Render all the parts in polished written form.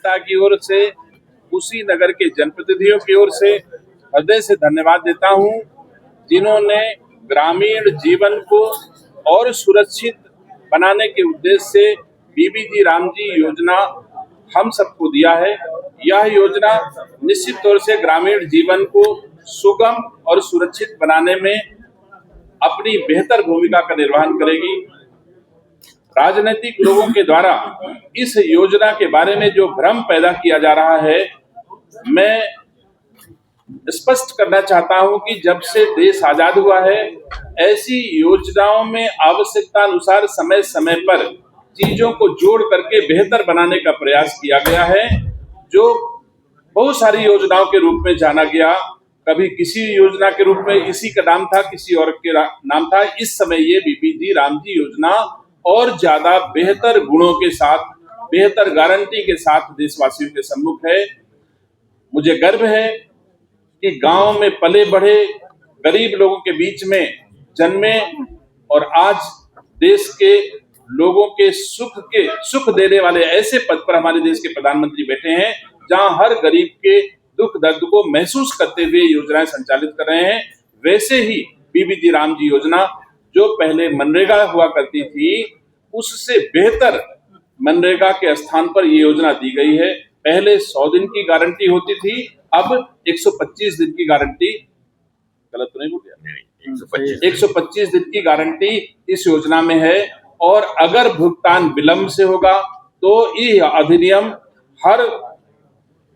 जनता की ओर से, कुशीनगर के जनप्रतिनिधियों की ओर से हृदय से धन्यवाद देता हूं, जिन्होंने ग्रामीण जीवन को और सुरक्षित बनाने के उद्देश्य से बीबीजी रामजी योजना हम सबको दिया है। यह योजना निश्चित तौर से ग्रामीण जीवन को सुगम और सुरक्षित बनाने में अपनी बेहतर भूमिका का निर्वहन करेगी। राजनीतिक लोगों के द्वारा इस योजना के बारे में जो भ्रम पैदा किया जा रहा है, मैं स्पष्ट करना चाहता हूं कि जब से देश आजाद हुआ है, ऐसी योजनाओं में आवश्यकता अनुसार समय समय पर चीजों को जोड़ करके बेहतर बनाने का प्रयास किया गया है, जो बहुत सारी योजनाओं के रूप में जाना गया। कभी किसी योजना के रूप में इसी का नाम था, किसी और के नाम था। इस समय ये बीबीजी रामजी योजना और ज्यादा बेहतर गुणों के साथ, बेहतर गारंटी के साथ देशवासियों के सम्मुख है। मुझे गर्व है कि गांव में पले बढ़े, गरीब लोगों के बीच में जन्मे और आज देश के लोगों के सुख देने वाले ऐसे पद पर हमारे देश के प्रधानमंत्री बैठे हैं, जहां हर गरीब के दुख दर्द को महसूस करते हुए योजनाएं संचालित कर रहे हैं। वैसे ही बीबीजी रामजी योजना, जो पहले मनरेगा हुआ करती थी, उससे बेहतर मनरेगा के स्थान पर यह योजना दी गई है। पहले 100 दिन की गारंटी होती थी, अब 125 दिन की गारंटी, गलत तो नहीं बोल गया, 125 दिन की गारंटी इस योजना में है। और अगर भुगतान विलंब से होगा तो यह अधिनियम हर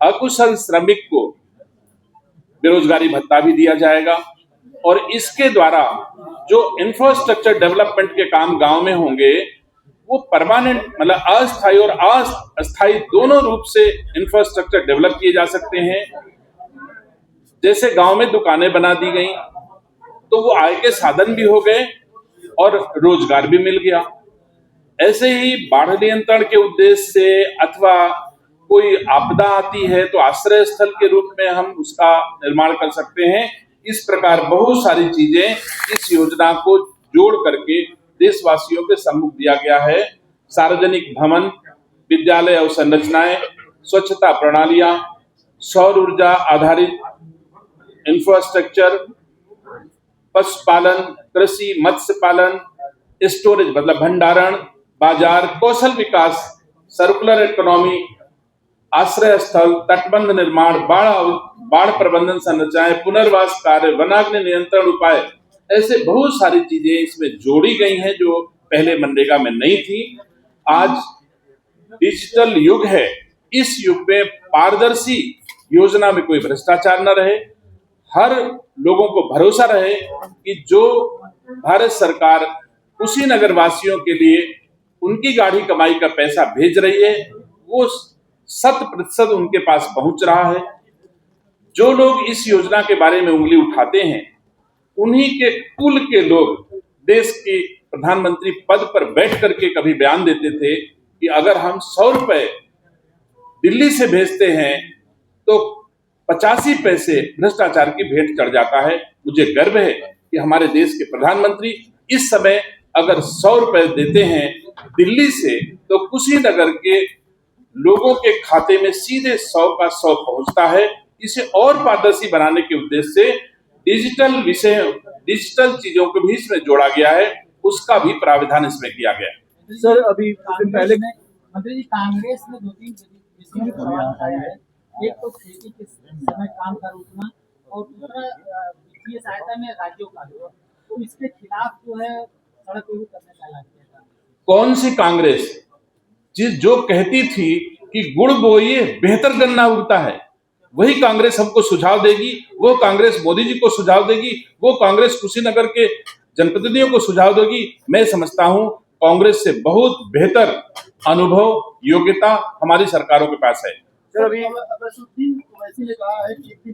अकुशल श्रमिक को बेरोजगारी भत्ता भी दिया जाएगा। और इसके द्वारा जो इंफ्रास्ट्रक्चर डेवलपमेंट के काम गांव में होंगे, वो परमानेंट, मतलब अस्थायी और अस्थायी दोनों रूप से इंफ्रास्ट्रक्चर डेवलप किए जा सकते हैं। जैसे गांव में दुकानें बना दी गई तो वो आय के साधन भी हो गए और रोजगार भी मिल गया। ऐसे ही बाढ़ नियंत्रण के उद्देश्य से अथवा कोई आपदा आती है तो आश्रय स्थल के रूप में हम उसका निर्माण कर सकते हैं। इस प्रकार बहुत सारी चीजें इस योजना को जोड़ करके देशवासियों के सम्मुख दिया गया है। सार्वजनिक भवन, विद्यालय अवसंरचनाएं, स्वच्छता प्रणालियां, सौर ऊर्जा आधारित इंफ्रास्ट्रक्चर, पशुपालन, कृषि, मत्स्य पालन, स्टोरेज मतलब भंडारण, बाजार, कौशल विकास, सर्कुलर इकोनॉमी, आश्रय स्थल, तटबंध निर्माण, बाढ़ प्रबंधन संरचनाएं, पुनर्वास कार्य, वनाग्नि नियंत्रण उपाय, ऐसे बहुत सारी चीजें इसमें जोड़ी गई हैं जो पहले मनरेगा में नहीं थी। आज डिजिटल युग है, इस युग में पारदर्शी योजना में कोई भ्रष्टाचार न रहे, हर लोगों को भरोसा रहे कि जो भारत सरकार कुशीनगर वासियों के लिए उनकी गाढ़ी कमाई का पैसा भेज रही है, वो 100% उनके पास पहुंच रहा है। जो लोग इस योजना के बारे में उंगली उठाते हैं, उन्हीं के कुल के लोग देश के प्रधानमंत्री पद पर बैठ करके कभी बयान देते थे कि अगर हम 100 रुपए दिल्ली से भेजते हैं तो 85 पैसे भ्रष्टाचार की भेंट चढ़ जाता है। मुझे गर्व है कि हमारे देश के प्रधानमंत्री इस समय अगर 100 रुपए देते हैं दिल्ली से, तो कुशीनगर के लोगों के खाते में सीधे 100 का 100 पहुंचता है। इसे और पारदर्शी बनाने के उद्देश्य से डिजिटल चीजों को भी इसमें जोड़ा गया है, उसका भी प्रावधान इसमें किया गया है। सर, अभी पहले मंत्री जी, कांग्रेस ने 2-3 विषयों पर सवाल उठाया है। एक तो खेती के समय काम का रोकना और दूसरा वित्तीय सहायता में राज्यों का, तो इसके खिलाफ जो है सड़क अवरोध करने का ऐलान किया था। कौन सी कांग्रेस जो कहती थी कि गुड़ बोइए बेहतर गन्ना उगता है, वही कांग्रेस हमको सुझाव देगी? वो कांग्रेस मोदी जी को सुझाव देगी? वो कांग्रेस कुशीनगर के जनप्रतिनिधियों को सुझाव देगी? मैं समझता हूं कांग्रेस से बहुत बेहतर अनुभव, योग्यता हमारी सरकारों के पास है। सर, अभी अब्बासुद्दीन ओवैसी ने कहा है कि